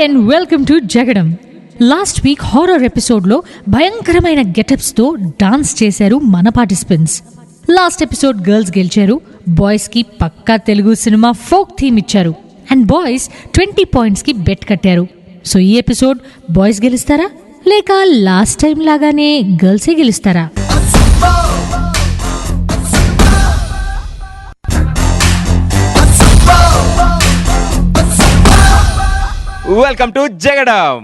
And welcome to Jagadam. Last week horror ఎపిసోడ్లో భయంకరమైన గెటప్స్తో dance చేశారు మన పార్టిసిపెంట్స్. లాస్ట్ ఎపిసోడ్ గర్ల్స్ గెలిచారు, బాయ్స్కి పక్కా తెలుగు సినిమా ఫోక్ థీమ్ ఇచ్చారు అండ్ బాయ్స్ 20 పాయింట్స్కి బెట్ కట్టారు. సో ఈ ఎపిసోడ్ బాయ్స్ గెలుస్తారా లేక లాస్ట్ టైం లాగానే గర్ల్సే గెలుస్తారా? Welcome to Jagadam.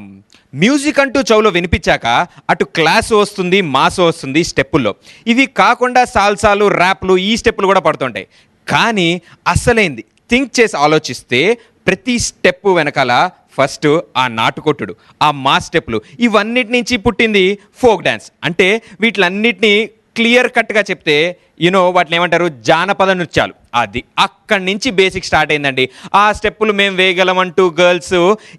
మ్యూజిక్ అంటూ చెవులో వినిపించాక అటు క్లాస్ వస్తుంది, మాస్ వస్తుంది స్టెప్పుల్లో. ఇవి కాకుండా సాల్సాలు, ర్యాప్లు, ఈ స్టెప్పులు కూడా పడుతుంటాయి. కానీ అసలేంది థింక్ చేసి ఆలోచిస్తే ప్రతి స్టెప్ వెనకాల ఫస్ట్ ఆ నాటుకొట్టుడు, ఆ మాస్ స్టెప్పులు, ఇవన్నిటి నుంచి పుట్టింది ఫోక్ డ్యాన్స్. అంటే వీటిలన్నిటినీ క్లియర్ కట్గా చెప్తే వాటిని ఏమంటారు, జానపద నృత్యాలు. అది అక్కడి నుంచి బేసిక్ స్టార్ట్ అయిందండి. ఆ స్టెప్పులు మేము వేయగలమంటూ గర్ల్స్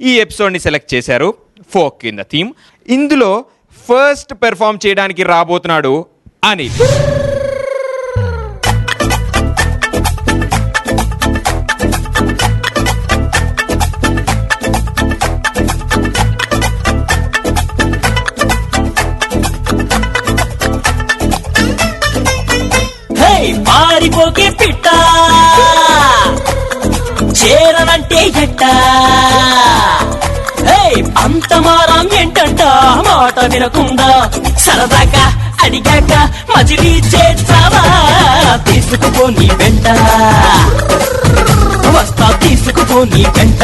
ఈ ఎపిసోడ్ని సెలెక్ట్ చేశారు ఫోక్ ఇన్ ద థీమ్. ఇందులో ఫస్ట్ పెర్ఫామ్ చేయడానికి రాబోతున్నాడు అనిల్. పారిపోకే పిట్ట చేరనంటే ఎట్ట, అంత మారం ఏంటంట మాట వినకుండా సరదాగా అడిగాక మజిలీ చేస్తావా? తీసుకుపో నీ వెంట వస్తా, తీసుకుపో నీ వెంట.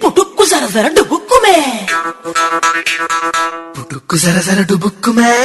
పుటుక్కు సరసర డుబుక్కుమే, పుటుక్కు సరసర డుబుక్కుమే.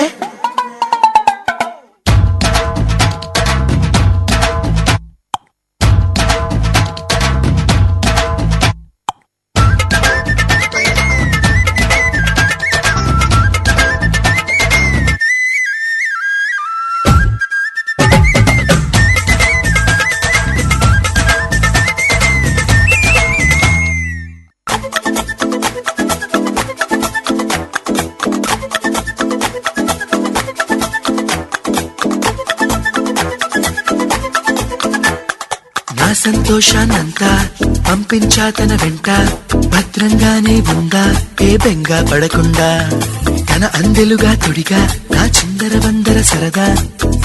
సంతోషాన్నంతా పంపించా తన వెంట, భద్రంగానే ఉందా ఏ బెంగా పడకుండా. తన అందెలుగా తొడిగా నా చిందర వందర సరదా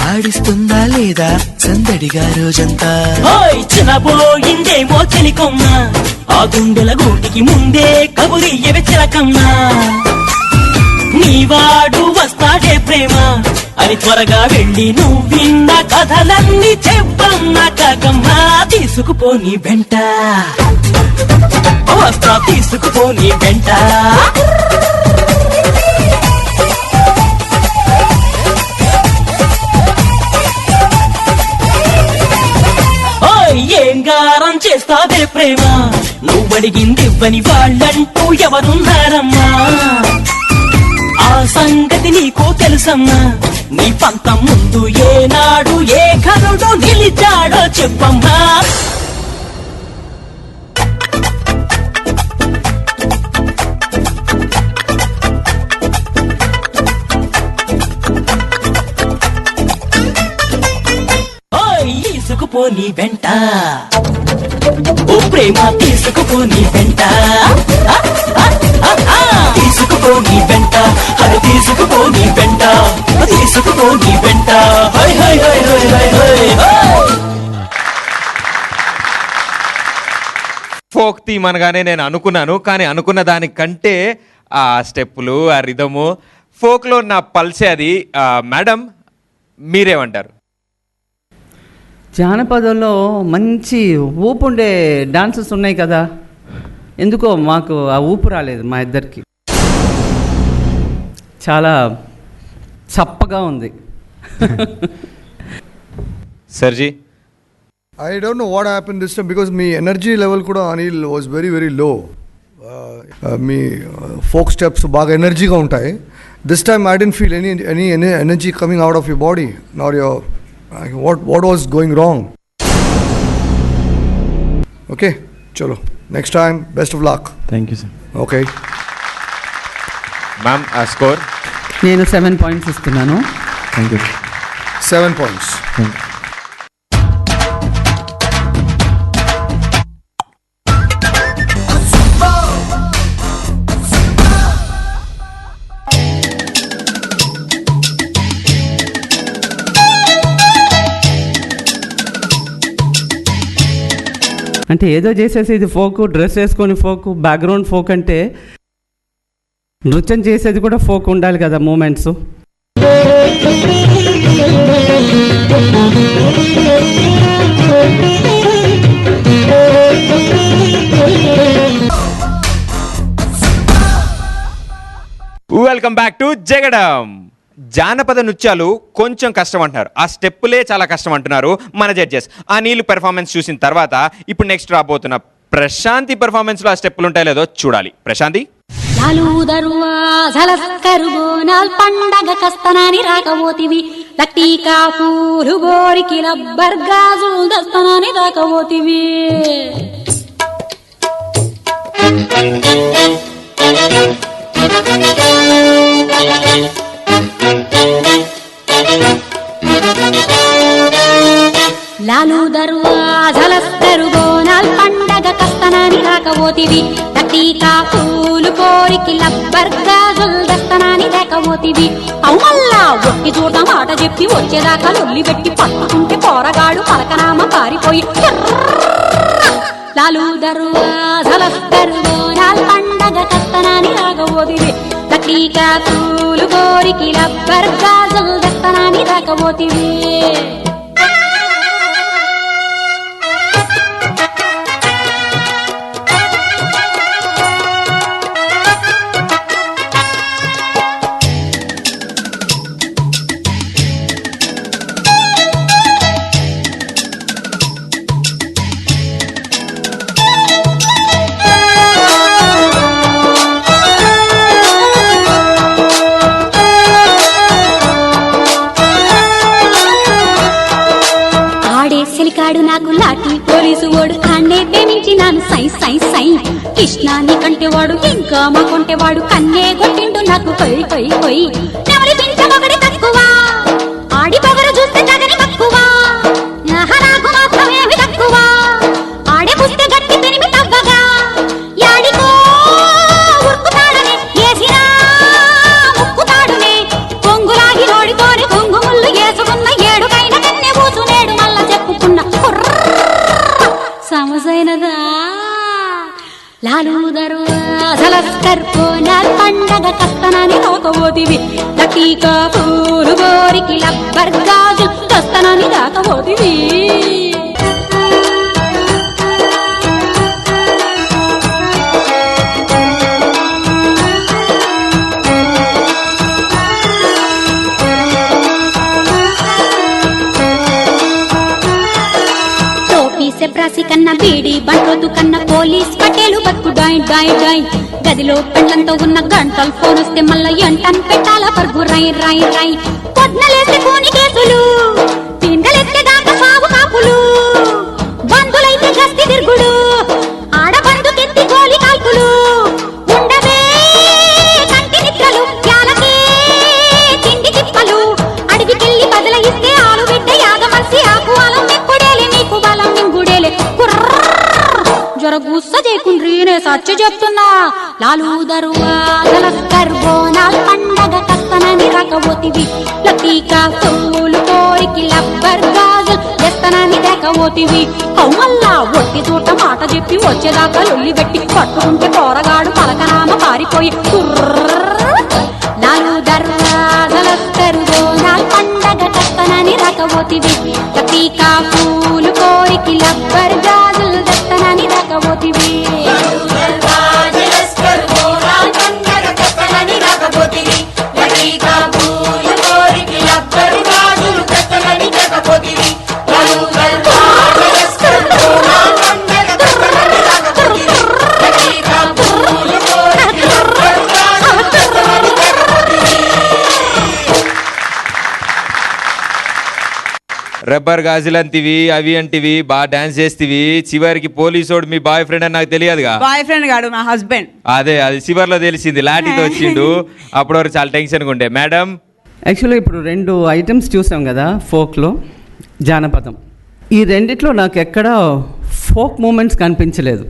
ఆడిస్తుందా లేదా సందడిగా రోజంతా చిన్నబోయిందేమో చెలికొమ్మ ఆ గుండెల గూటికి ముందే కబురియవే చిలకమ్మా నీవాడు వస్తాడే ప్రేమ అని త్వరగా వెళ్ళి నువ్వు విన్న కథలన్నీ చెప్పన్నా కాకమ్మా తీసుకుపోని వెంట వస్తా తీసుకుపోని వెంట ఏం గారం చేస్తాదే ప్రేమ నువ్వడిగింది ఇవ్వని వాళ్ళంటూ ఎవరున్నారమ్మా ఆ సంగతి నీకు తెలుసమ్మా నీ పంతం ముందు ఏనాడు ఏ కరుడు నిలిచాడో చెప్పమ్మా తీసుకుపోని వెంట ఓ ప్రేమ తీసుకుపోని వెంట తీసుకుపోని వెంట అది తీసుకుపోని వెంట తీసుకుపోని వెంట high high high high high high folk theme అనగానే నేను అనుకున్నాను, కానీ అనుకున్న దానికంటే ఆ స్టెప్పులు ఆ రిథము ఫోక్లో నా పల్సే అది. మేడం మీరేమంటారు? జానపదంలో మంచి ఊపు ఉండే డాన్సెస్ ఉన్నాయి కదా, ఎందుకో మాకు ఆ ఊపు రాలేదు మా ఇద్దరికి. చాలా చప్పగా ఉంది. సర్జీ, I don't know what happened this time because my energy level kuda Anil was very very low. Me folk steps baga energy ga untayi. This time I didn't feel any energy coming out of your body. Nor your what was going wrong? Okay, chalo. Next time, best of luck. Thank you, sir. Okay. Ma'am score? నేను 7 points ఇస్తున్నాను. Thank you. 7 points. Thank you. అంటే ఏదో చేసేసి ఇది folk, dress వేసుకొని folk, background folk అంటే నృత్యం చేసేది కూడా ఫోక్ ఉండాలి కదా మూమెంట్స్. వెల్కమ్ బ్యాక్ టు జగడం. జానపద నృత్యాలు కొంచెం కష్టం అంటున్నారు, ఆ స్టెప్పులే చాలా కష్టం అంటున్నారు మన జడ్జెస్. ఆ నీళ్ళు పెర్ఫార్మెన్స్ చూసిన తర్వాత ఇప్పుడు నెక్స్ట్ రాబోతున్న ప్రశాంతి పెర్ఫార్మెన్స్ లో ఆ స్టెప్పులు ఉంటాయో లేదో చూడాలి. ప్రశాంతి. పండగ కస్తనాని రాకపోతివి లట్టీకా పూలు గోరికి లబ్బర్ గాజులు దస్తనాని రాకపోతివి లాలు దర్వాజలస్తరు బోనాల్ పండగ కస్తనాని రాకపోతివి లట్టీకా పూలు కోరికి లబ్బర్ గాజులు దస్తనాని రాకపోతివి అవుమల్లా ఒట్టి చూడ మాట చెప్పి వచ్చేదాకా లొల్లి పెట్టి పట్టుకుంటే పోరగాడు పలకనామ పారిపోయి లాలు దర్వాజలస్తరు బోనాల్ పండగ కస్తనాని రాకపోతివి లట్టీకా పూలు కోరికి లబ్బర్ గాజులు దస్తనాని రాకపోతివి నాకు లాఠీ పోలీసు వాడు కాన్నే ప్రేమించి నాను సై సై సై కృష్ణాన్ని కంటేవాడు ఇంకా మా కొంటేవాడు కన్నే కొట్టిండు నాకు కొయ్ కొయ్ కొయ్ ఎవరి పింఛమొకటి తక్కువ ఆడి పొగరు చూస్తే తగని తక్కువ నాకు మాత్రమేమి తక్కువ ఆడే పుస్తే గట్టి తిరిమి తవ్వగా యాడికో ఉరుకుతాడని వేసినా ముక్కు రాకపోతివి లటీకా పూలు గోరికి లబ్బర్ గాజులు తెస్తానని రాకపోతివి సెప్రాసి కన్నా బీడి బంట్రోతు కన్నా పోలీస్ పటేలు బతుకు డాయ్ డాయ్ డాయ్ గదిలో పెండ్లంతో ఉన్న గంటలు ఫోన్ వస్తే మళ్ళా ఎంటన్ పెట్టాల పరుగు రై రై రై పొద్దులేస్తే కోని కేసులు తిండలెత్తే దాకా సాగు కాపులు బంధులైతే గస్తి తిరుగుడు ఆడబందుకెత్తి గోలి కాల్పులు ఉండవే కంటి నిద్రలు యాలకే తిండి తిప్పలు అడిగికెళ్ళి బదలయిస్తే ఆలు బిడ్డ యాగ మనిషి ఆకు అలం మెక్కుడేలే నీకు బలం జర గుస్స చేయకుండ్రీ నే సచ్చ చెప్తున్నా లాలు దరువాదల బోనాల్ పండగ కస్తనని రాకపోతివి లటీకా పూలు కోరికి లబ్బర్ గాజులు తెస్తానని రాకపోతివి మళ్ళా ఒట్టి చోట మాట చెప్పి వచ్చేదాకా లొల్లి పెట్టి పట్టుకుంటే పోరగాడు పలకనామ పారిపోయి లాలు దరువాదల బోనాల్ పండగ కస్తనని రాకపోతివి లటీకా పూలు కోరికి లబ్బర్ గాజులు తెస్తానని రాకపోతివి రబ్బర్ గాజులు అంటివి అవి అంటివి బాగా డాన్స్ చేస్తేవి చివరికి పోలీసోడు మీ బాయ్ ఫ్రెండ్ అని నాకు తెలియదుగా. బాయ్ ఫ్రెండ్ కాదు మా హస్బెండ్. అదే అది చివర్లో తెలిసింది, లాఠీతో వచ్చిండు. అప్పటి వరకు చాలా టెన్షన్గా ఉండే. మేడం యాక్చువల్గా ఇప్పుడు 2 ఐటమ్స్ చూసాం కదా ఫోక్లో, జానపదం. ఈ రెండిట్లో నాకు ఎక్కడ ఫోక్ మూమెంట్స్ కనిపించలేదు,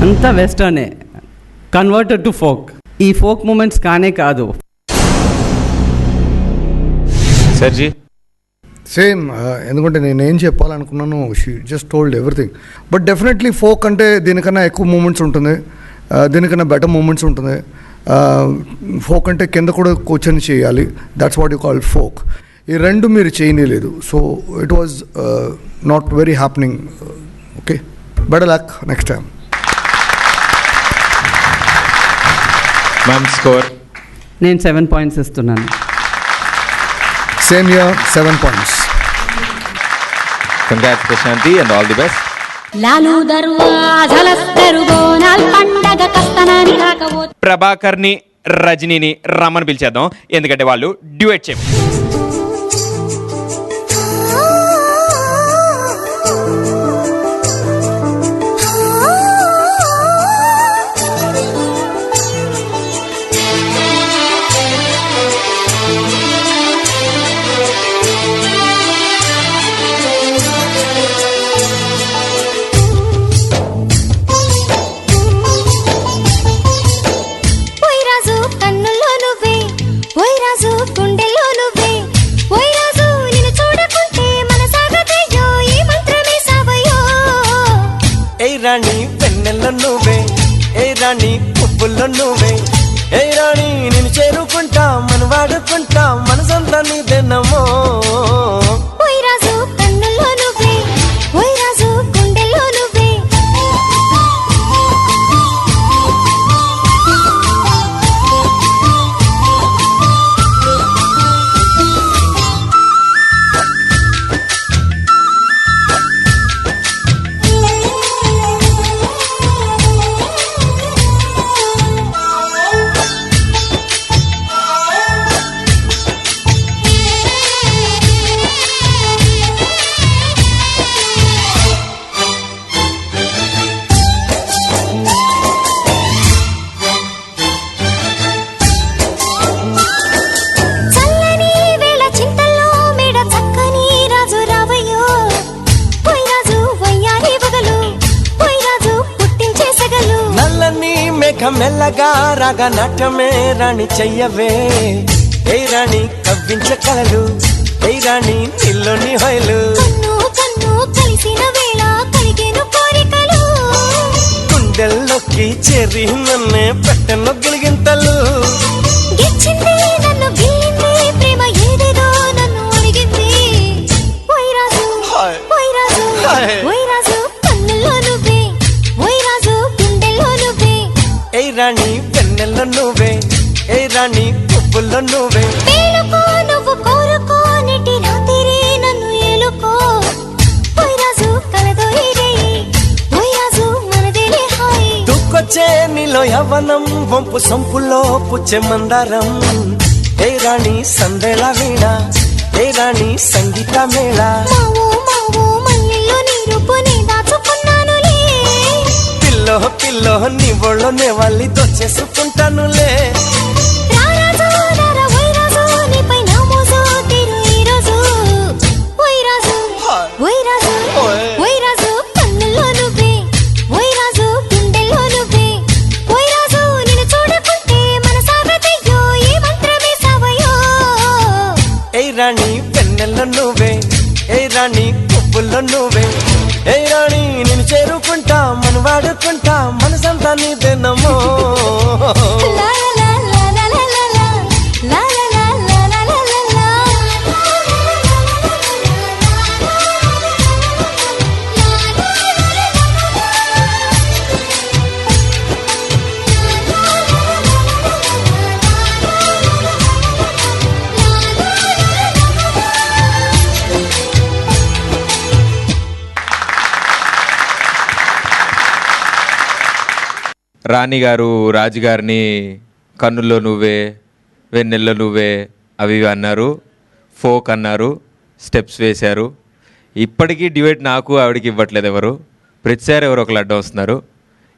అంతా వెస్టర్నే కన్వర్టెడ్ టు ఫోక్. ఈ ఫోక్ మూమెంట్స్ కానే కాదు. సర్జీ సేమ్, ఎందుకంటే నేను ఏం చెప్పాలనుకున్నాను she just told everything. But definitely folk అంటే దీనికన్నా ఎక్కువ మూమెంట్స్ ఉంటుంది, దీనికన్నా బెటర్ మూమెంట్స్ ఉంటుంది. ఫోక్ అంటే కింద కూడా కూర్చొని చేయాలి, that's what you call folk. ఈ రెండు మీరు చేయలేదు, so it was not very happening. Okay, better luck next time. Ma'am score నేను 7 points ఇస్తున్నాను. Same year 7 points. Congrats Prashanti and all the best. లాలు దర్వాజలస్తరు బోనాల్ పండగ కస్తనని రాకపోతే ప్రభాకర్ని రజనీని రమ్మని పిలిచేద్దాం, ఎందుకంటే వాళ్ళు డ్యూయట్ చేయ. రాణి పెన్నెల్లో నువ్వే, ఏ రాణి పువ్వుల్లో నువ్వే, ఏ రాణి నేను చేరుకుంటా, మనం వాడుకుంటా, మనసంతా నీదేనమ్మో. మెల్లగా రాగా నాట్యమే రాణి చెయ్యవే, ఏ రాణి కవ్వించగలరు, ఏ రాణి నిల్లోని హొయలు, గుండెల్లోకి చేరి నన్నే పెట్టను గిలిగింతలు. రాణి పువ్వుల్లో నువ్వే పేలుకో నువ్వు కోరుకో నెటి రాత్రి నన్ను ఏలుకో ఓయ్ రాజు కలదో ఇదే ఓయ్ రాజు మనదేలే హాయ్ దుక్కొచ్చే నీలో యవ్వనం వంపు సొంపుల్లో పుచ్చే మందారం ఏ రాణి సందేళ వీణ ఏ రాణి సంగీత మేళ మావో మావో మల్లెల్లో నీ రూపుని దాచుకున్నానులే పిల్లో పిల్లో నీ ఒళ్ళోనే వాళ్ళి దొచ్చేసుకుంటానులే రారాజు రారా ఓయ్ రాజు నీపై నా మోజు తీరు ఈ రోజు ఓయ్ రాజు ఓయ్ రాజు ఓయ్ రాజు కన్నుల్లో నువ్వే ఓయ్ రాజు గుండెల్లో నువ్వే ఓయ్ రాజు నిన్ను చూడకుంటే మనసాగతయ్యో ఏ మంత్రమే సావయో ఏ రాణి వెన్నెల్లో నువ్వే ఏ రాణి పువ్వుల్లో నువ్వే ఏ రాణి నేను చేరుకుంటా మన వాడుకుంటా మనసంతా నీదేనమ్మో లా లా లా లా లా లా లా లా లా లా లా లా రాణి గారు రాజుగారిని కన్నుల్లో నువ్వే వెన్నెల్లో నువ్వే అవి ఇవి అన్నారు, ఫోక్ అన్నారు, స్టెప్స్ వేశారు. ఇప్పటికీ డ్యూయట్ నాకు ఆవిడకి ఇవ్వట్లేదు ఎవరు, ప్రతిసారి ఎవరు ఒకరు అడ్డం వస్తున్నారు.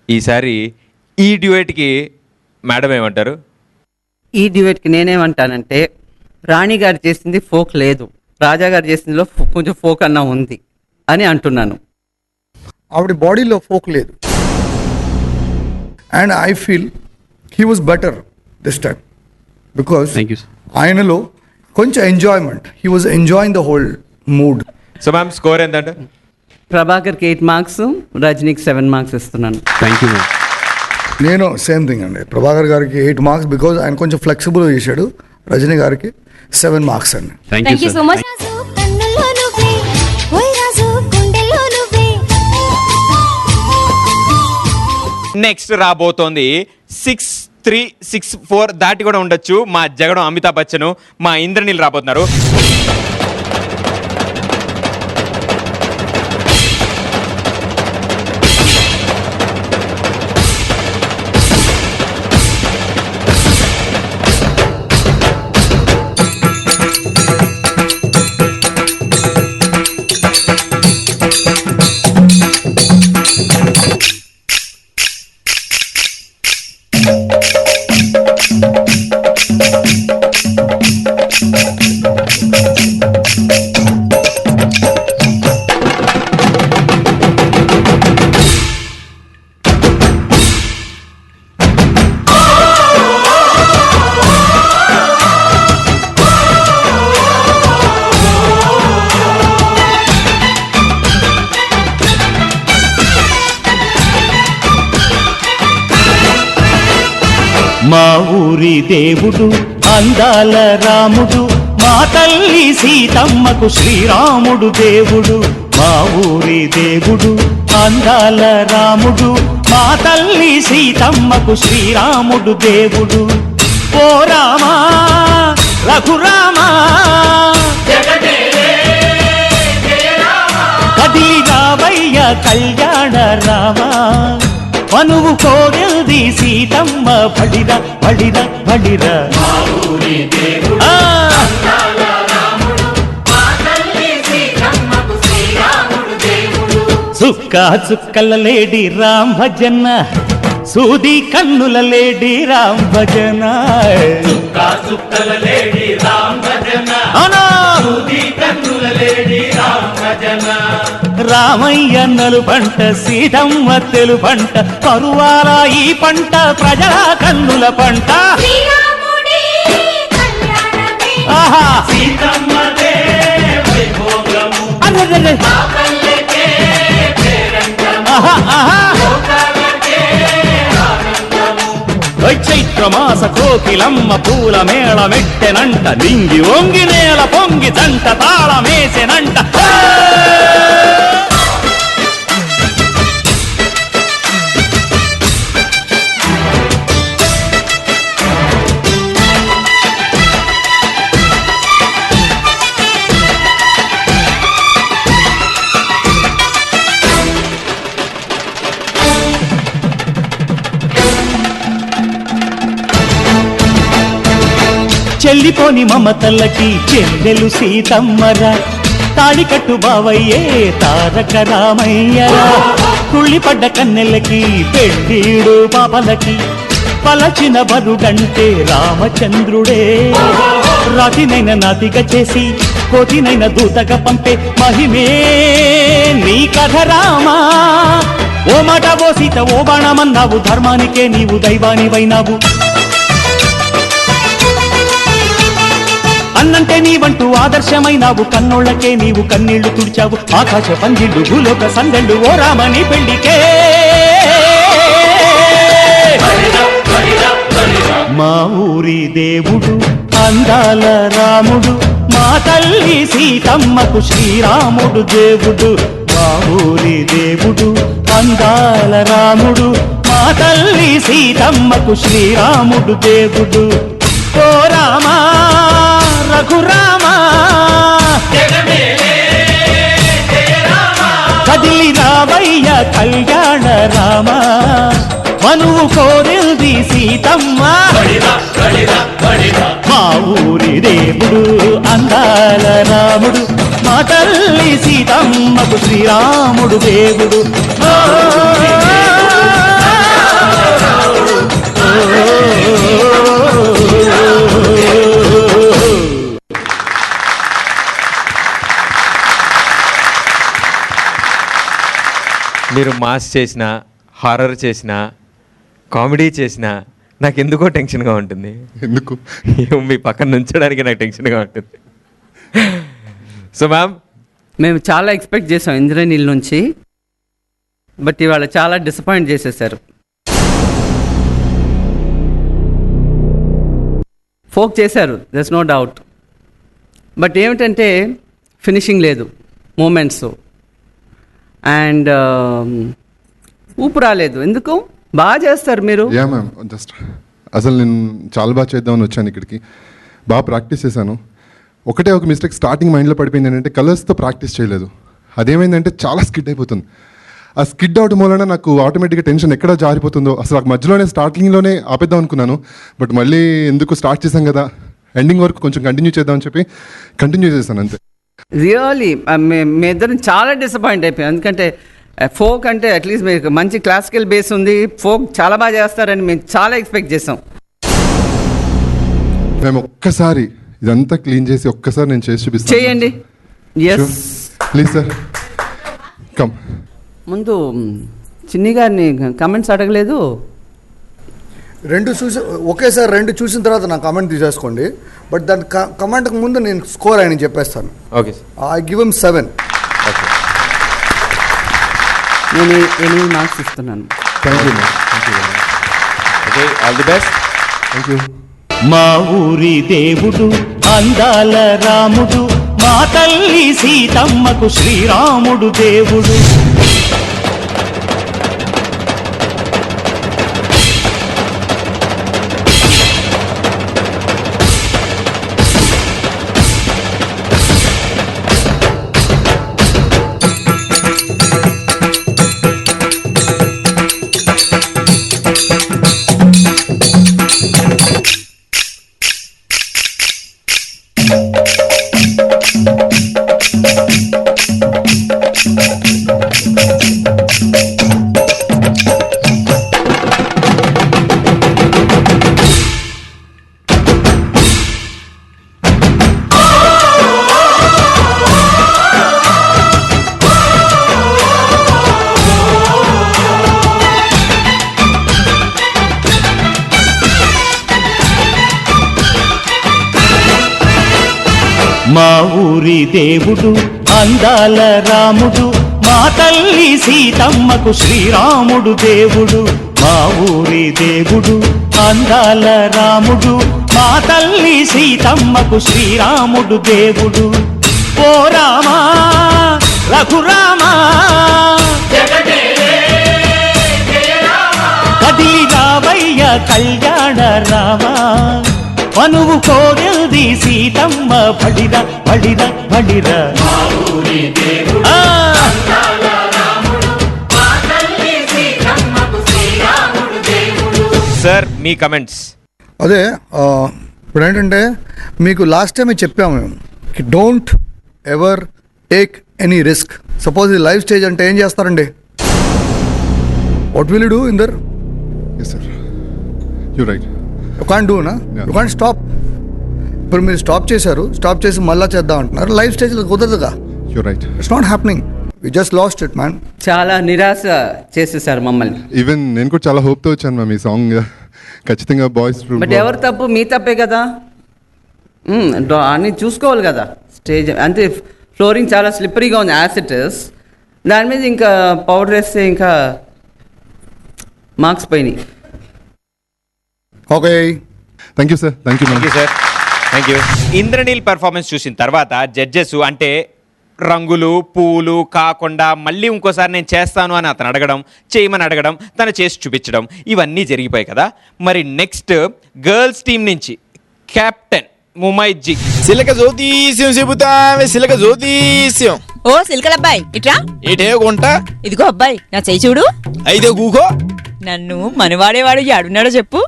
ఈసారి ఈ డ్యూయట్కి మేడం ఏమంటారు? ఈ డ్యూయట్కి నేనేమంటానంటే రాణి గారు చేసింది ఫోక్ లేదు, రాజా గారు చేసిందిలో కొంచెం ఫోక్ అన్న ఉంది అని అంటున్నాను. ఆవిడ బాడీలో ఫోక్ లేదు. And I feel he was better this time because ఆయనలో కొంచెం enjoyment, he was enjoying the whole mood. So ma'am score ఎంతంటే? ప్రభాకర్కి 8 మార్క్స్, రజనీకి 7 మార్క్స్ ఇస్తున్నాను. నేను సేమ్ థింగ్ అండి. ప్రభాకర్ గారికి 8 మార్క్స్ బికాజ్ ఆయన కొంచెం ఫ్లెక్సిబుల్ చేశాడు. రజనీ గారికి 7 మార్క్స్ అండి. Thank you so much. Raju కన్నుల్లో నువ్వే ఓయ్ రాజు గుండెల్లో నువ్వే నెక్స్ట్ రాబోతోంది 6-3, 6-4 దాటి కూడా ఉండొచ్చు. మా జగడం అమితాబ్ బచ్చన్, మా ఇంద్రనీల్ రాబోతున్నారు. మా ఊరి దేవుడు అందాల రాముడు, మా తల్లి సీతమ్మకు శ్రీరాముడు దేవుడు. మా ఊరి దేవుడు అందాల రాముడు, మా తల్లి సీతమ్మకు శ్రీరాముడు దేవుడు. ఓ రామా రఘురామా కదిలి రావయ్య కళ్యాణ రామా, మనువు కోరింది సీతమ్మ బడిర బడిర బడిర. చుక్క చుక్కల లేడి రామ్ భజన, సూది కన్నుల లేడి రామ్ భజన. చుక్కల లేడి రామ్ భజన, సూది కన్నుల లేడి రామ్ భజన. రామయ్య నలు పంట, సీతమ్మ తెలు పంట, పరువాల ఈ పంట ప్రజల కన్నుల పంట. ఆహా సీతమ్మదే వైభోగము, చైత్రమాస కోకిలమ్మ పూల మేళ మెట్టెనంట, నింగి వంగి నేల పొంగి జంట తాళమేసెనంట. చెల్లిపోని మమతల్లకి చెల్లెలు సీతమ్మరా, తాడికట్టు బావయ్యే తారక రామయ్యరా, తుళ్ళిపడ్డ కన్నెలకి పెళ్ళీడు పాపలకి పలచిన బరుగంటే రామచంద్రుడే, రాతినైన నాతిగా చేసి కోతినైన దూతగా పంపే మహిమే నీ కథ రామా. ఓ మాట ఓ సీత ఓ బాణమన్నావు, ధర్మానికే నీవు దైవానివైనావు. అన్నంటే నీవంటూ ఆదర్శమైనావు, కన్నోళ్ళకే నీవు కన్నీళ్లు తుడిచావు. ఆకాశ పందిళ్ళు భూలోక సందళ్ళు ఓ రామని పెళ్లికే. మా ఊరి దేవుడు అందాల రాముడు, మా తల్లి సీతమ్మకు శ్రీరాముడు దేవుడు. మా ఊరి దేవుడు అందాల రాముడు, మా తల్లి సీతమ్మకు శ్రీరాముడు దేవుడు. ఓ రామా రఘురామా కదిలి రావయ్య కళ్యాణ రామ, మనువు కోరింది సీతమ్మ. మా ఊరి దేవుడు అందాల రాముడు, మా తల్లి సీతమ్మకు శ్రీరాముడు దేవుడు. మీరు మాస్ చేసినా, హారర్ చేసినా, కామెడీ చేసినా నాకు ఎందుకో టెన్షన్గా ఉంటుంది. ఎందుకు? మీ పక్కన నుంచడానికి నాకు టెన్షన్గా ఉంటుంది. సో మ్యామ్, మేము చాలా ఎక్స్పెక్ట్ చేసాం ఇంద్రనీళ్ళ నుంచి, బట్ ఇవాళ చాలా డిసప్పాయింట్ చేసేసారు. ఫోక్ చేశారు, దర్స్ నో డౌట్, బట్ ఏమిటంటే ఫినిషింగ్ లేదు, మూమెంట్స్ అండ్ ఊపు రాలేదు. ఎందుకు? బాగా చేస్తారు మీరు. యా మ్యామ్, జస్ట్ అసలు నేను చాలా బాగా చేద్దామని వచ్చాను ఇక్కడికి, బాగా ప్రాక్టీస్ చేశాను. ఒకటే ఒక మిస్టేక్ స్టార్టింగ్ మైండ్లో పడిపోయింది ఏంటంటే కలర్స్తో ప్రాక్టీస్ చేయలేదు. అదేమైందంటే చాలా స్కిడ్ అయిపోతుంది. ఆ స్కిడ్ అవడం వలన నాకు ఆటోమేటిక్గా టెన్షన్ ఎక్కడ జారిపోతుందో, అసలు నాకు మధ్యలోనే స్టార్టింగ్లోనే ఆపేద్దాం అనుకున్నాను. బట్ మళ్ళీ ఎందుకు స్టార్ట్ చేశాం కదా, ఎండింగ్ వరకు కొంచెం కంటిన్యూ చేద్దామని చెప్పి కంటిన్యూ చేశాను అంతే. రియల్లీ మీ ఇద్దరం చాలా డిసప్పాయింట్ అయిపోయాం. ఎందుకంటే ఫోక్ అంటే అట్లీస్ట్ మీకు మంచి క్లాసికల్ బేస్ ఉంది, ఫోక్ చాలా బాగా చేస్తారని మేము చాలా ఎక్స్పెక్ట్ చేసాం. మేము ఒక్కసారి ఇదంతా క్లీన్ చేసి ఒక్కసారి నేను చేసి చూపిస్తాను. చేయండి. Yes please sir, come. ముందు చిన్ని గారిని కమెంట్స్ అడగలేదు. ఒకేసారి రెండు చూసిన తర్వాత నా కమెంట్ తీసేసుకోండి, బట్ దాని కమెంట్కి ముందు నేను స్కోర్ ఆయన చెప్పేస్తాను. Okay sir. I give him 7. నేను 8 మార్క్స్ ఇస్తున్నాను. Thank you ma'am, thank you. Okay, all the best. Thank you. మా ఊరి దేవుడు అందాల రాముడు, మా తల్లి సీతమ్మకు శ్రీరాముడు దేవుడు. మా ఊరి దేవుడు అందాల రాముడు, మా తల్లి సీతమ్మకు శ్రీరాముడు దేవుడు. మా ఊరి దేవుడు అందాల రాముడు, మా తల్లి సీతమ్మకు శ్రీరాముడు దేవుడు. ఓ రామా రఘురామా కదిలి రావయ్య కళ్యాణ రామా, మనువు కోరింది సీతమ్మ బడిర బడిర బడిర. సార్ మీ కమెంట్స్. అదే ఇప్పుడు ఏంటంటే మీకు లాస్ట్ టైమే చెప్పాము మేము, don't ever take any risk. Suppose ఇది లైవ్ స్టేజ్ అంటే ఏం చేస్తారండి? What will you do in there? Yes sir, you right. You can't do నా, యూ కాంట్ స్టాప్. ఇప్పుడు మీరు స్టాప్ చేశారు, స్టాప్ చేసి మళ్ళీ చేద్దాం అంటున్నారు. లైవ్ స్టేజ్లో కుదరదుగా. You right. It's not happening. We just lost it man. చాలా నిరాశ చేసేసారు మమ్మల్ని. ఈవెన్ నేను కూడా చాలా హోప్తో వచ్చాను మ్యామ్ ఈ సాంగ్ ఖచ్చితంగా బాయ్స్ బట్ ఎవరు తప్పు? మీ తప్పే కదా. అన్నీ చూసుకోవాలి కదా. స్టేజ్ అంటే ఫ్లోరింగ్ చాలా స్లిప్పరీగా ఉంది యాజ్ ఇట్ ఇస్. దాని మీద ఇంకా పౌడర్ వేస్తే ఇంకా మార్క్స్ పోయినాయి. Okay, thank you sir. Thank you thank you sir, thank you. Indraneel performance చూసిన తర్వాత జడ్జెస్ అంటే రంగులు పూలు కాకుండా మళ్ళీ ఇంకోసారి నేను చేస్తాను అని అతను అడగడం, చేయమని అడగడం, తను చేసి చూపించడం, ఇవన్నీ జరిగిపోయాయి కదా. మరి నెక్స్ట్ గర్ల్స్ టీం నుంచి కెప్టెన్ ముమైజీ. సిలక జ్యోతిష్యం చెబుతావే, సిలక జ్యోతిష్యం. ఓ సిల్కలబ్బాయి ఇట్రా. ఏటే కొంట? ఇదిగో అబ్బాయి నా చెయ్యి చూడు. అయితే కూకో. నన్ను మనవాడేవాడు యాడున్నాడో చెప్పు.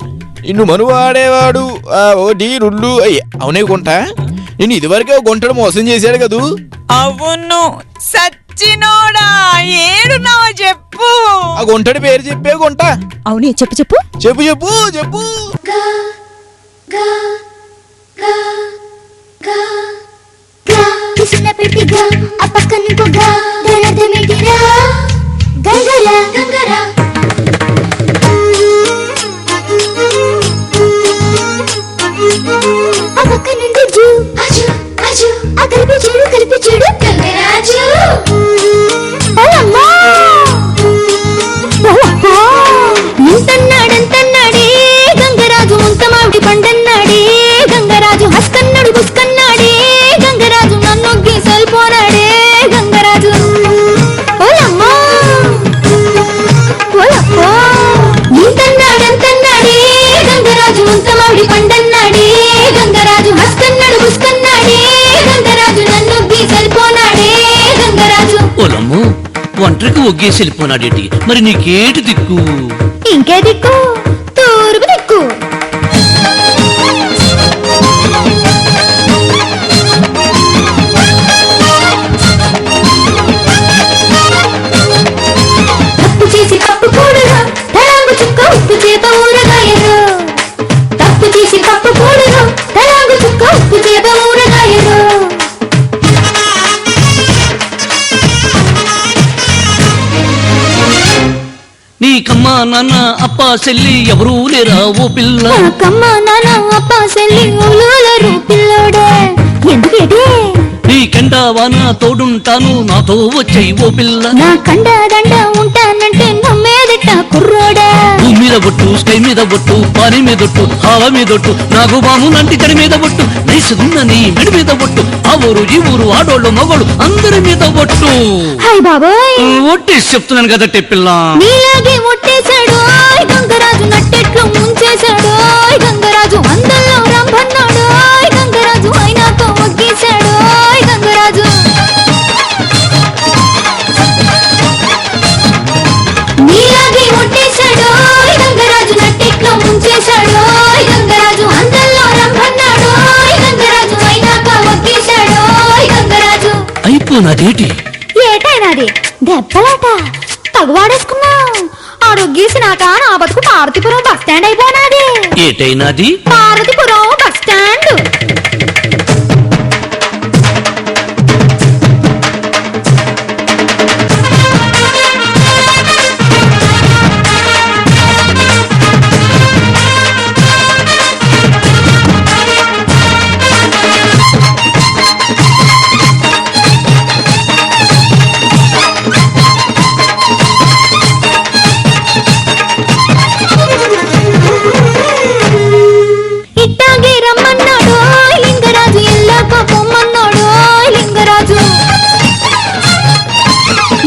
నిన్ను మనువాడేవాడు ఒకటి రెండు అవునే కొంట. నేను ఇదివరకే గుంటడు మోసం చేశాడు కదూ. అవును సచ్చినోడా, ఏడున్నావో చెప్పు. ఆ గుంటడి పేరు చెప్పే కొంట. అవునే చెప్పు చెప్పు చెప్పు చెప్పు చెప్పు. ఇంతన్నాడంతన్నాడే గంగరాజు, ముంతమావిడి పండన్నాడే గంగరాజు, హస్కన్నాడు బుస్కన్నాడే గంగరాజు, నన్ను గీసల్పోనాడే గంగరాజు. ఓలమ్మా ఓలమ్మా, ఇంతన్నాడంతన్నాడే గంగరాజు, ముంతమావిడి పండన్నాడే గంగరాజు, హస్కన్నాడు బుస్కన్నాడే గంగరాజు, నన్ను గీసల్పోనాడే గంగరాజు. ఓలమ్మో, ఒంటరికి ఒగ్గేసి వెళ్ళిపోనాడేటి? మరి నీకేటి దిక్కు? ఇంకే దిక్కు? తూర్పు దిక్కు. తప్పు చేసి తప్పు కూడరు, తలాంగు చుక్క ఉప్పు చేప ఊరగాయరు. తప్పు చేసి తప్పు కూడరు, తలాంగు చుక్క ఉప్పు చేప ఊరగాయరు. నీకమ్మా నాన్న అప్ప చెల్లి ఎవరూ లేరా ఓ పిల్ల? నాకమ్మా నాన్న అప్ప చెల్లి ఊళ్ళోలరు పిల్లోడే. ఎందుకేటే? నీకెండ వాన తోడుంటాను, నాతో వచ్చేయి ఓ పిల్ల. నా కండ దండ ఉంటానంటే నమ్మేదట కుర్రోడా. భూమి మీద బొట్టు, స్కై మీద బొట్టు, పాని మీద ఒట్టు, హావ మీద ఒట్టు, నాకు బాము లాంటి జడి మీద బొట్టు, నైసుగుందని మెడి మీద బొట్టు, ఆ ఊరు ఈ ఊరు ఆడోళ్ళు మగోళ్ళు అందరి మీద బొట్టు. హాయ్ బాబాయ్, ఒట్టేసి చెప్తున్నాను కదటే పిల్ల. నీలాగే ఒట్టేశాడు గంగరాజు, నట్టెట్లు ముంచేశాడు గంగరాజు, అందల్లో రంభన్నాడు గంగరాజు, అయినాక ఒగ్గేశాడు గంగరాజు. నీలాగే ఒట్టేశాడు గంగరాజు, నట్టెట్లో ముంచేశాడు గంగరాజు, అందల్లో రంభన్నాడు గంగరాజు, అయినాక ఒగ్గేశాడు గంగరాజు. అయిపోనాదేటి? ఏటైనాది? దెబ్బలాట తగువాడేసుకున్నాం. ఆరోగ్యసినాక నా బతుకు పార్వతీపురం బస్ స్టాండ్ అయిపోనాది. ఏటైనాది? Parvathipuram bus stand. ఇట్టాగే రమ్మన్నాడు లింగరాజు, ఎల్లాక పొమ్మన్నాడు లింగరాజు.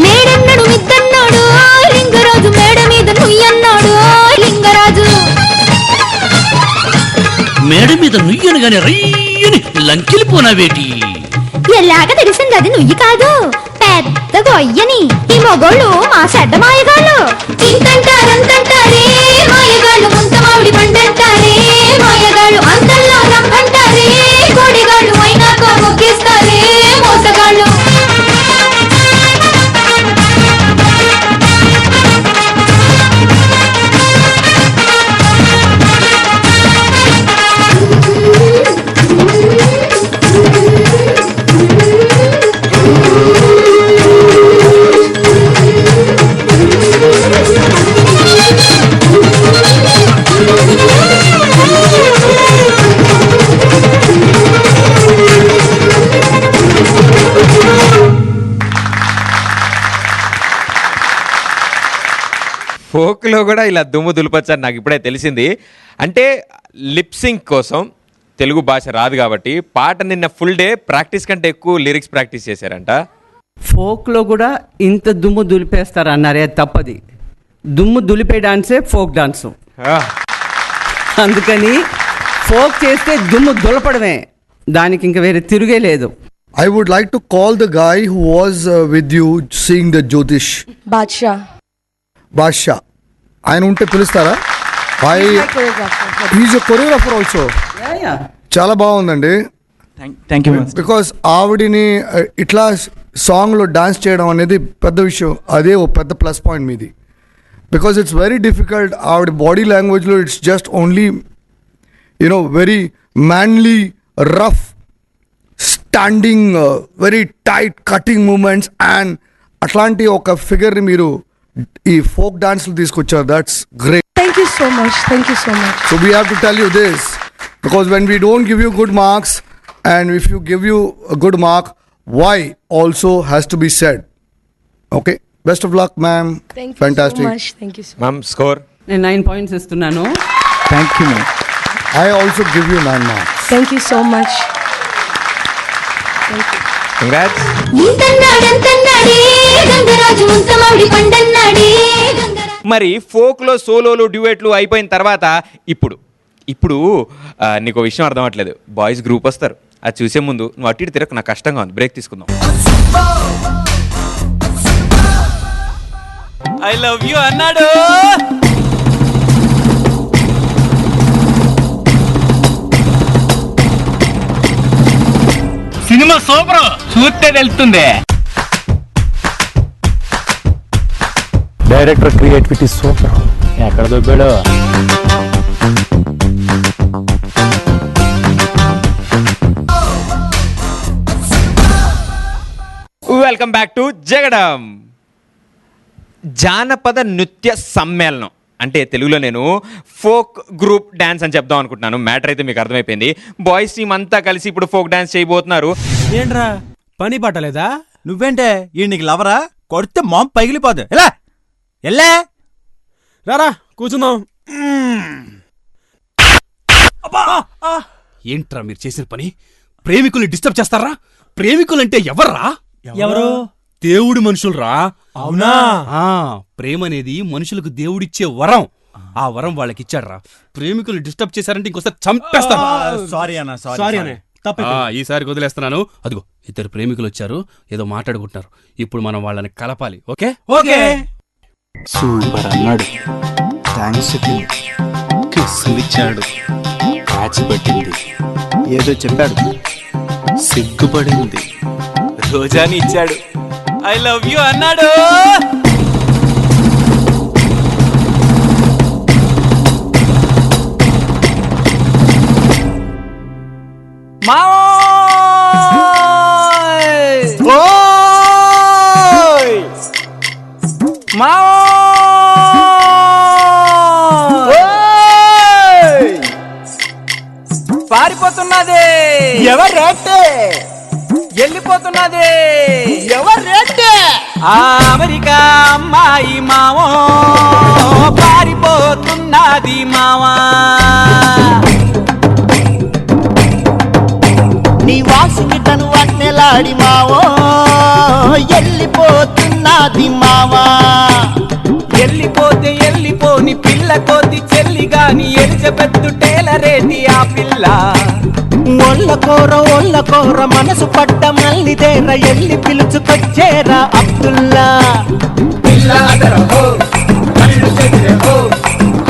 మేడన్నాడు మిద్దన్నాడు లింగరాజు, మేడ మీద నుయ్యన్నాడు లింగరాజు. మేడ మీద నుయ్యను గాని రయ్యని లంకిలిపోనావేటి? ఎలాగ తెలిసింది అది నుయ్యి కాదు, పెద్ద గొయ్యని. ఈ మొగోళ్ళు మా చెడ్డ మాయగాళ్ళు. ఇంతంటారంతంటారే మాయగాళ్ళు, ముంత మామిడి పండంటారే మాయగాళ్ళు, అంతల్లో రంభ ఫోక్లో కూడా ఇలా దుమ్ము దులిపొచ్చని నాకు ఇప్పుడే తెలిసింది. అంటే లిప్సింక్ కోసం తెలుగు భాష రాదు కాబట్టి పాట నిన్న ఫుల్ డే ప్రాక్టీస్ కంటే ఎక్కువ లిరిక్స్ ప్రాక్టీస్ చేశారంట. ఫోక్లో కూడా ఇంత దుమ్ము దులిపేస్తారు అన్నారే, తప్పది. దుమ్ము దులిపే డాన్సే ఫోక్ డాన్సు. అందుకని ఫోక్ చేస్తే దుమ్ము దులపడమే, దానికి ఇంకా వేరే తిరిగే లేదు. I would like to call the guy who was with you seeing the Jyotish. Badshah. ఆయన ఉంటే పిలుస్తారా? He's a choreographer also. చాలా బాగుందండి. Thank you. బికాస్ ఆవిడిని ఇట్లా సాంగ్లో డాన్స్ చేయడం అనేది పెద్ద విషయం, అదే ఓ పెద్ద ప్లస్ పాయింట్ మీది. Because it's very difficult. ఆవిడ బాడీ లాంగ్వేజ్లో it's just only very manly, rough, standing, very tight cutting movements, and అట్లాంటి ఒక ఫిగర్ని మీరు ఈ ఫోక్ డాన్స్లో తీసుకొచ్చారు. That's great. Thank you so much. So we have to tell you this, because when we don't give you good marks, and if you give you a good mark, why also has to be said. Okay, best of luck, ma'am. Fantastic. Ma'am score నేను 9 points ఇస్తున్నాను. Thank you ma'am. I also give you 9 marks. Thank you so much. Congrats. మరి ఫోక్లో సోలోలు డ్యూయెట్లు అయిపోయిన తర్వాత ఇప్పుడు నీకు విషయం అర్థం అవ్వట్లేదు. బాయ్స్ గ్రూప్ వస్తారు, అది చూసే ముందు నువ్వు అటు ఇటు తిరగకు, నాకు కష్టంగా ఉంది. బ్రేక్ తీసుకుందాం. ఐ లవ్ యూ అన్నాడు. సినిమా సూపర్, చూస్తే తెలుస్తుంది. Director creativity super. ఎక్కడ దొబ్బాడు? వెల్కమ్ బ్యాక్ టు జగడం. జానపద నృత్య సమ్మేళనం అంటే తెలుగులో నేను ఫోక్ గ్రూప్ డ్యాన్స్ అని చెప్దాం అనుకుంటున్నాను. మ్యాటర్ అయితే మీకు అర్థమైపోయింది. బాయ్స్ టీమ్ అంతా కలిసి ఇప్పుడు ఫోక్ డ్యాన్స్ చేయబోతున్నారు. ఏంట్రా పని పట్టలేదా? నువ్వేంటే ఈ నీకు లవరా? కొడితే మాం పగిలిపోదు. ఎలా ఎల్లే రారా కూర్చుందాం. ఏంట్రా మీరు చేసిన పని? ప్రేమికుల్ని డిస్టర్బ్ చేస్తారా? ప్రేమికులంటే ఎవర్రా? ఎవరు? దేవుడి మనుషులరా. అవునా? ప్రేమ అనేది మనుషులకు దేవుడిచ్చే వరం. ఆ వరం వాళ్ళకిచ్చాడ్రా. ప్రేమికులు డిస్టర్బ్ చేశారంటే ఇంకోసారి చంపేస్తాను. సారీ అన్న, సారీ అన్న. ఈసారి వదిలేస్తున్నాను. అదిగో ఇద్దరు ప్రేమికులు వచ్చారు, ఏదో మాట్లాడుకుంటున్నారు. ఇప్పుడు మనం వాళ్ళని కలపాలి. Okay okay. సూపర్ అన్నాడు. థ్యాంక్స్. కిస్సులిచ్చాడు. కాచి పట్టింది. ఏదో చెప్పాడు. సిగ్గుపడింది. రోజాని ఇచ్చాడు. ఐ లవ్ యూ అన్నాడు. పారిపోతున్నది ఎవరేంటే? వెళ్ళిపోతున్నది ఎవరేంటే? అమెరికా అమ్మాయి మావో పారిపోతున్నది మావా. నీ వాసికి తను అన్నెలాడి మావో వెళ్ళిపోతున్నది మావా. వెళ్ళిపోతే వెళ్ళిపోని పిల్ల కోతి చెల్లి గాని ఎలిజబెత్ టేలరేటి ఆ పిల్ల. ఒళ్ళ కోర మనసు పడ్డ మల్లిదేర ఎల్లి పిలుచుకొచ్చేరా అబ్దుల్లా. పిల్ల అదరహో కళ్ళు చెదిరహో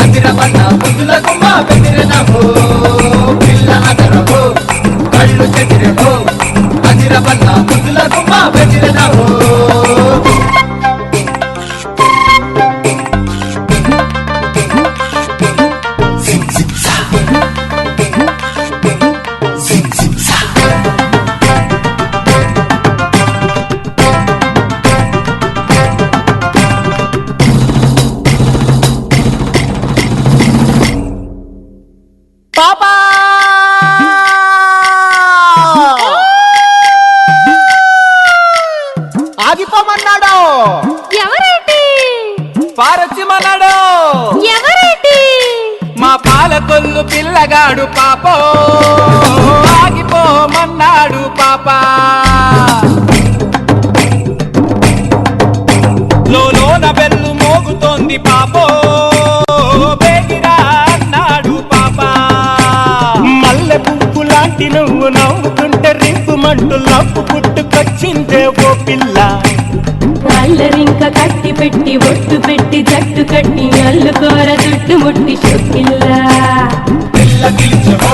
అదిరబన్న ముద్దుల గుమ్మ బెదిరినహో. పిల్ల అదరహో కళ్ళు చెదిరహో అదిరబన్న ముద్దుల గుమ్మ బెదిరినహో. పిల్లగాడు పాపో ఆగిపోమన్నాడు పాప లోన బెల్లు మోగుతోంది పాపో బేగిరా అన్నాడు పాప మల్లె పువ్వు లాంటి నువ్వు నవ్వుతుంటే రింపుమంటూ లవ్వు పుట్టుకొచ్చిందే ఓ పిల్ల అల్లరింక కట్టి పెట్టి ఒట్టు పెట్టి జట్టు కట్టి అల్లుకోర చుట్టు ముట్టి చొక్కిల్ల పిల్ల పిలిచెవో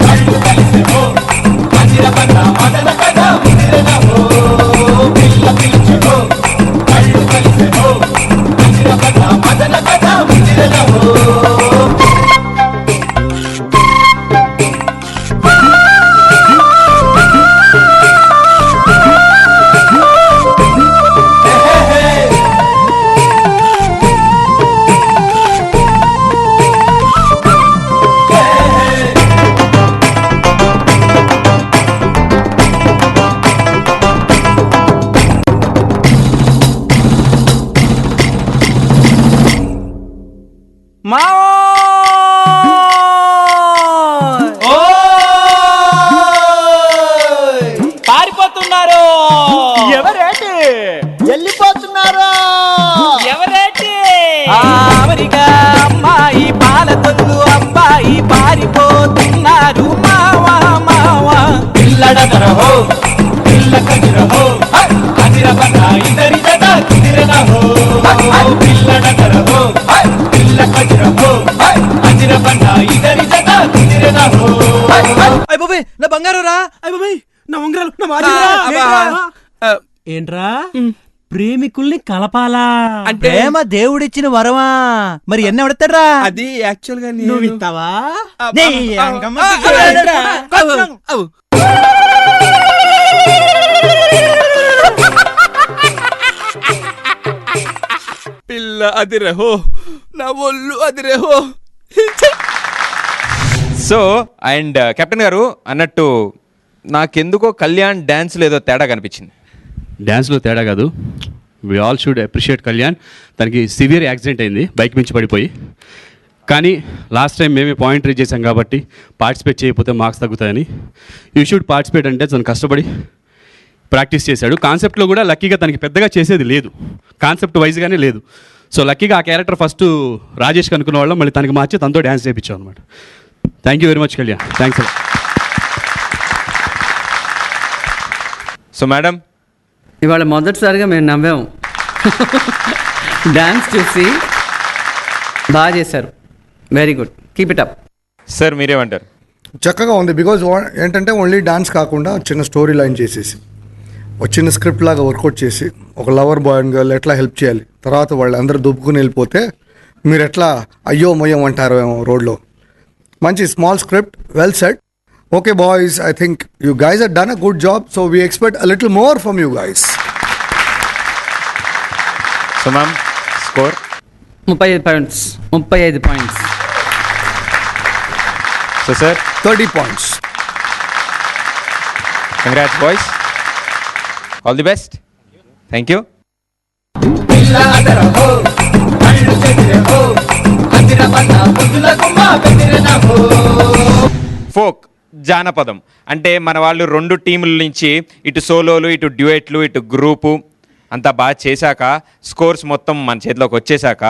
కళ్ళు కలిసెవో అజిరబన్న మదన కథ ముదిరెనవో పిల్ల పిలిచెవో కళ్ళు కలిసెవో అజిరబన్న మదన కథ ముదిరెనవో పారిపోతున్నారు ఎవరేటి వెళ్ళిపోతున్నారు ఎవరేటి అమెరికా అమ్మాయి పాలకొల్లు అబ్బాయి పారిపోతున్నారు మావా మావా పిల్లడదరహో పిల్ల కజిరహో అజిరబన ఇద్దరి జత కుదిరనహో పిల్లడదరహో పిల్ల కజిరహో అజిరబన ఇద్దరి జత కుదిరనహో అయ్య బాబాయ్ నా బంగారు రా అయ్య బాబాయ్ నా ఉంగరాలు నా మాదిరిరా. ఏంట్రా ప్రేమికుల్ని కలపాలా అంటే ప్రేమ దేవుడిచ్చిన వరమా మరి ఎన్న ఎవడతాడ్రా అది యాక్చువల్ గా నువ్వు ఇస్తావా పిల్ల అది రహో నా ఒళ్ళు అది రహో. సో అండ్ కెప్టెన్ గారు అన్నట్టు నాకెందుకో కళ్యాణ్ డ్యాన్స్ లేదో తేడా కనిపించింది. డ్యాన్స్లో తేడా కాదు, we all should appreciate Kalyan. తనకి సివియర్ యాక్సిడెంట్ అయింది బైక్ మించి పడిపోయి. కానీ లాస్ట్ టైం మేమే పాయింట్ రీచ్ చేసాం కాబట్టి పార్టిసిపేట్ చేయకపోతే మార్క్స్ తగ్గుతాయని. యూ షుడ్ పార్టిసిపేట్ అంటే తను కష్టపడి ప్రాక్టీస్ చేశాడు. కాన్సెప్ట్లో కూడా లక్కీగా తనకి పెద్దగా చేసేది లేదు, కాన్సెప్ట్ వైజ్గానే లేదు. సో లక్కీగా ఆ క్యారెక్టర్ ఫస్ట్ రాజేష్కి అనుకున్న వాళ్ళం, మళ్ళీ తనకి మార్చి తనతో డ్యాన్స్ చేయించాం అనమాట. Thank you very much Kalyan, thanks. So madam ఇవాళ మొదటిసారిగా మేము నవ్వాము డ్యాన్స్ చూసి. బాగా చేశారు, very good, keep it up. Sir మీరేమంటారు? చక్కగా ఉంది. బికాజ్ ఏంటంటే ఓన్లీ డాన్స్ కాకుండా చిన్న స్టోరీ లైన్ చేసేసి ఒక చిన్న స్క్రిప్ట్ లాగా వర్కౌట్ చేసి ఒక లవర్ బాయ్ అండ్ గర్ల్ ఎట్లా హెల్ప్ చేయాలి, తర్వాత వాళ్ళు అందరూ దుబ్బుకుని వెళ్ళిపోతే మీరు ఎట్లా అయ్యో మొయ్యం అంటారు ఏమో రోడ్లో. మంచి small script, well set. Okay boys, I think you guys are done a good job. So we expect a little more from you guys. So ma'am score 35 points. 35 points. So sir 30 points. Congrats boys, all the best. Thank you. Folk జానపదం అంటే మన వాళ్ళు రెండు టీముల నుంచి ఇటు సోలోలు, ఇటు డ్యూయెట్లు, ఇటు group అంతా బాగా చేశాక స్కోర్స్ మొత్తం మన చేతిలోకి వచ్చేసాక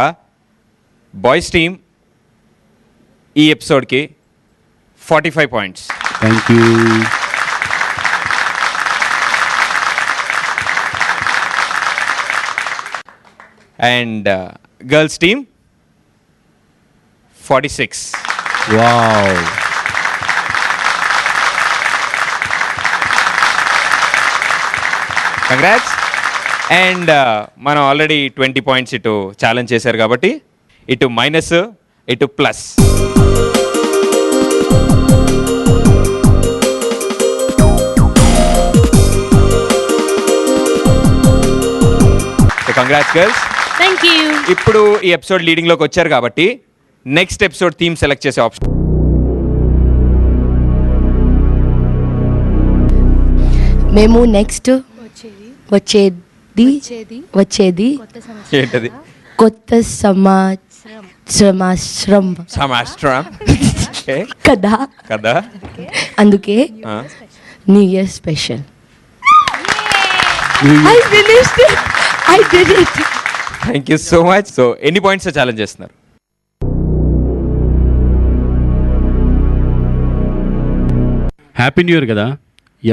బాయ్స్ టీమ్ ఈ ఎపిసోడ్కి 45 points. Thank you. And girls team 46. Wow. Congrats. And మనం ఆల్రెడీ 20 పాయింట్స్ ఇటు ఛాలెంజ్ చేశారు కాబట్టి ఇటు మైనస్ ఇటు plus. Congrats girls. Thank you. ఇప్పుడు ఈ ఎపిసోడ్ లీడింగ్లోకి వచ్చారు కాబట్టి నెక్స్ట్ ఎపిసోడ్ థీమ్ సెలెక్ట్ చేసే ఆప్షన్. మేము నెక్స్ట్ వచ్చేది ఏంటది? కొత్త సంవత్సరం. ఓకే కదా కదా అందుకే new year special. I finished it. I did it. Thank you so much. So ఎన్ని పాయింట్స్ ఛాలెంజ్ చేస్తున్నారు? హ్యాపీ న్యూ ఇయర్ కదా,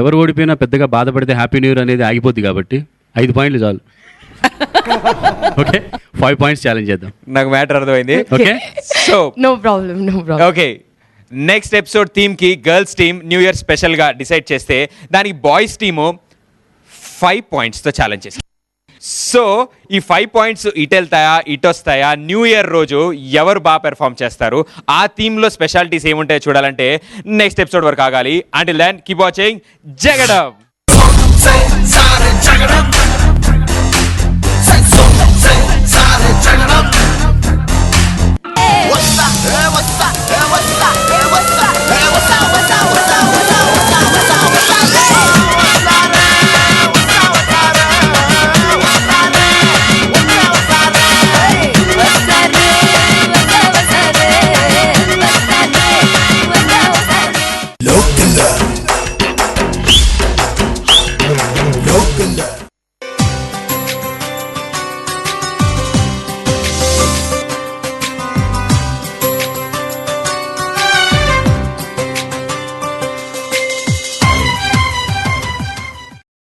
ఎవరు ఓడిపోయినా పెద్దగా బాధపడితే హ్యాపీ న్యూ ఇయర్ అనేది ఆగిపోద్ది కాబట్టి 5 పాయింట్లు చాలు. ఓకే 5 పాయింట్స్ ఛాలెంజ్ చేద్దాం. నాకు మ్యాటర్ అర్థమైంది. Okay so no problem. Okay next episode థీమ్కి గర్ల్స్ టీమ్ న్యూ ఇయర్ స్పెషల్గా డిసైడ్ చేస్తే దానికి బాయ్స్ టీము 5 పాయింట్స్తో ఛాలెంజ్ చేస్తారు. సో ఈ 5 పాయింట్స్ ఇటు వెళ్తాయా ఇటు వస్తాయా, న్యూ ఇయర్ రోజు ఎవరు బాగా పెర్ఫామ్ చేస్తారు, ఆ థీమ్లో స్పెషాలిటీస్ ఏముంటాయో చూడాలంటే నెక్స్ట్ ఎపిసోడ్ వరకు ఆగాలి. అంటిల్ దెన్ కీప్ వాచింగ్ జగడం.